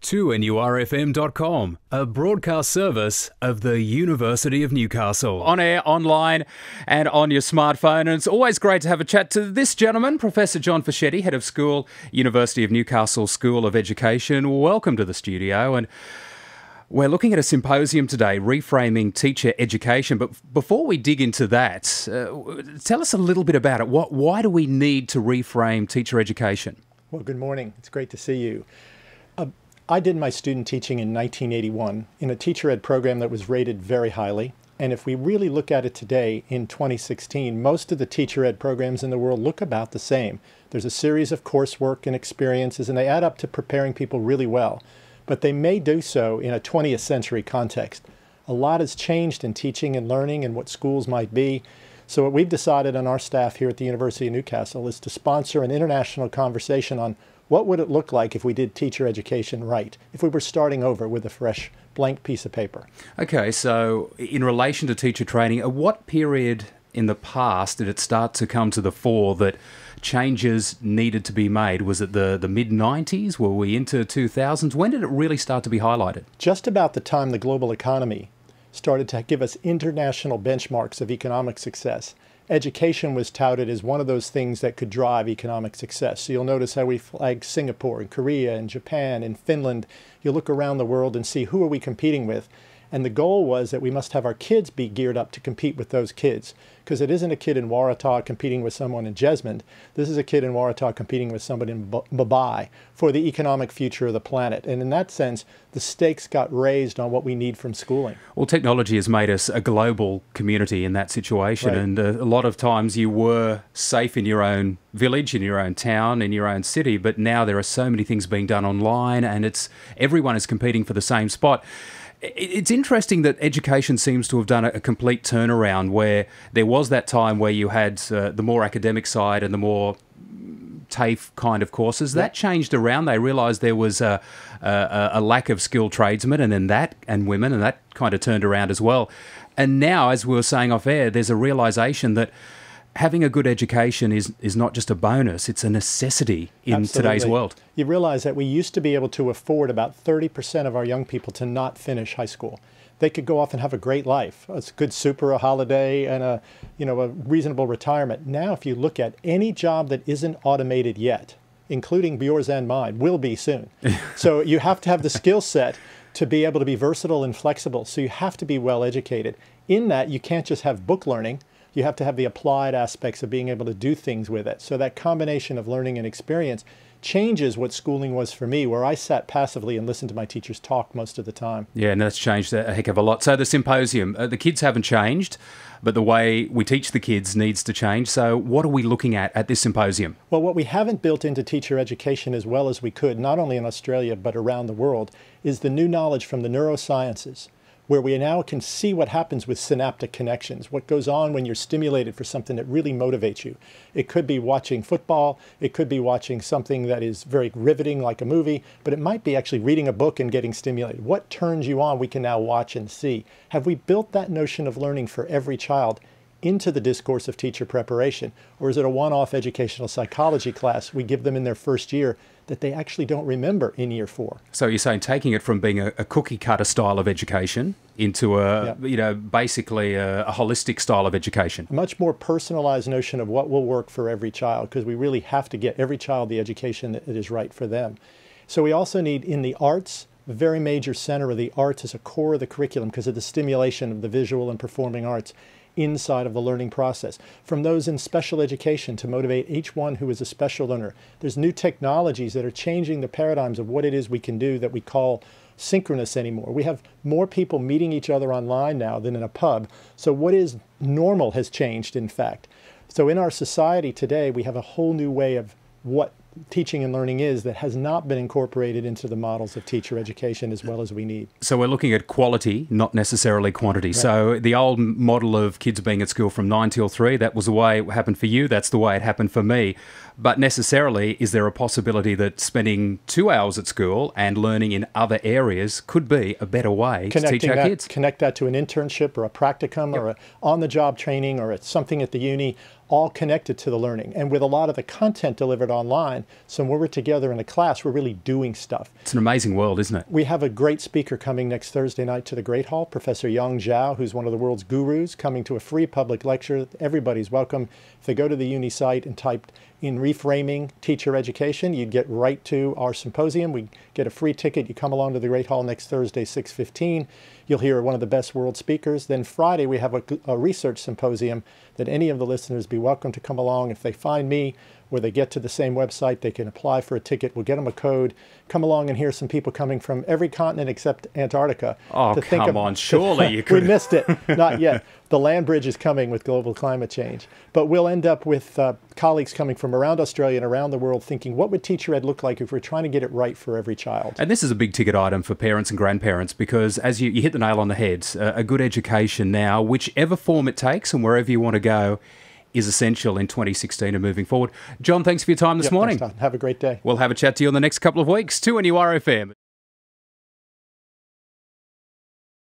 2NURFM.com, a broadcast service of the University of Newcastle. On air, online, and on your smartphone. And it's always great to have a chat to this gentleman, Professor John Fischetti, Head of School, University of Newcastle School of Education. Welcome to the studio. And we're looking at a symposium today, Reframing Teacher Education. But before we dig into that, tell us a little bit about it. Why do we need to reframe teacher education? Well, good morning. It's great to see you. I did my student teaching in 1981 in a teacher ed program that was rated very highly. And if we really look at it today in 2016, most of the teacher ed programs in the world look about the same. There's a series of coursework and experiences, and they add up to preparing people really well. But they may do so in a 20th century context. A lot has changed in teaching and learning and what schools might be. So what we've decided on our staff here at the University of Newcastle is to sponsor an international conversation on what would it look like if we did teacher education right, if we were starting over with a fresh blank piece of paper. Okay, so in relation to teacher training, at what period in the past did it start to come to the fore that changes needed to be made? Was it the mid-90s? Were we into 2000s? When did it really start to be highlighted? Just about the time the global economy started to give us international benchmarks of economic success. Education was touted as one of those things that could drive economic success. So you'll notice how we flag Singapore and Korea and Japan and Finland. You look around the world and see who are we competing with. And the goal was that we must have our kids be geared up to compete with those kids. Because it isn't a kid in Waratah competing with someone in Jesmond. This is a kid in Waratah competing with somebody in Mumbai for the economic future of the planet. And in that sense, the stakes got raised on what we need from schooling. Well, technology has made us a global community in that situation. Right. And a lot of times you were safe in your own village, in your own town, in your own city. But now there are so many things being done online, and everyone is competing for the same spot. It's interesting that education seems to have done a complete turnaround, where there was that time where you had the more academic side and the more TAFE kind of courses. That changed around. They realised there was a lack of skilled tradesmen and women, and that kind of turned around as well. And now, as we were saying off air, there's a realisation that having a good education is not just a bonus, it's a necessity in today's world. You realize that we used to be able to afford about 30% of our young people to not finish high school. They could go off and have a great life, a good super, a holiday, and a reasonable retirement. Now, if you look at any job that isn't automated yet, including yours and mine, will be soon. So you have to have the skill set to be able to be versatile and flexible. So you have to be well educated. In that, you can't just have book learning. You have to have the applied aspects of being able to do things with it. So that combination of learning and experience changes what schooling was for me, where I sat passively and listened to my teachers talk most of the time. Yeah, and that's changed a heck of a lot. So the symposium, the kids haven't changed, but the way we teach the kids needs to change. So what are we looking at this symposium? Well, what we haven't built into teacher education as well as we could, not only in Australia but around the world, is the new knowledge from the neurosciences, where we now can see what happens with synaptic connections, what goes on when you're stimulated for something that really motivates you. It could be watching football, it could be watching something that is very riveting like a movie, but it might be actually reading a book and getting stimulated. What turns you on we can now watch and see. Have we built that notion of learning for every child into the discourse of teacher preparation? Or is it a one-off educational psychology class we give them in their first year that they actually don't remember in year 4? So you're saying taking it from being a cookie cutter style of education into basically a holistic style of education. A much more personalized notion of what will work for every child, because we really have to get every child the education that is right for them. So we also need, in the arts, a very major center of the arts as a core of the curriculum because of the stimulation of the visual and performing arts inside of the learning process. From those in special education to motivate each one who is a special learner. There's new technologies that are changing the paradigms of what it is we can do that we call synchronous anymore. We have more people meeting each other online now than in a pub. So what is normal has changed, in fact. So in our society today, we have a whole new way of what teaching and learning is that has not been incorporated into the models of teacher education as well as we need. So we're looking at quality, not necessarily quantity. Right. So the old model of kids being at school from 9 till 3, that was the way it happened for you, that's the way it happened for me. But necessarily, is there a possibility that spending 2 hours at school and learning in other areas could be a better way to teach our kids? Connect that to an internship or a practicum or a on-the-job training or something at the uni, all connected to the learning. And with a lot of the content delivered online, can. So when we're together in a class, we're really doing stuff. It's an amazing world, isn't it? We have a great speaker coming next Thursday night to the Great Hall, Professor Yang Zhao, who's one of the world's gurus, coming to a free public lecture. Everybody's welcome. If they go to the Uni site and type in reframing teacher education, you'd get right to our symposium. We get a free ticket. You come along to the Great Hall next Thursday, 6:15. You'll hear one of the best world speakers. Then Friday, we have a research symposium that any of the listeners be welcome to come along. If they find me or they get to the same website, they can apply for a ticket. We'll get them a code. Come along and hear some people coming from every continent except Antarctica. Oh, come on. Surely you could. We missed it. Not yet. The land bridge is coming with global climate change. But we'll end up with colleagues coming from around Australia and around the world thinking, what would teacher ed look like if we're trying to get it right for every child? And this is a big ticket item for parents and grandparents because, as you hit the nail on the head, a good education now, whichever form it takes and wherever you want to go, is essential in 2016 and moving forward. John, thanks for your time this morning. Thanks, Tom. Have a great day. We'll have a chat to you in the next couple of weeks. 2NURFM.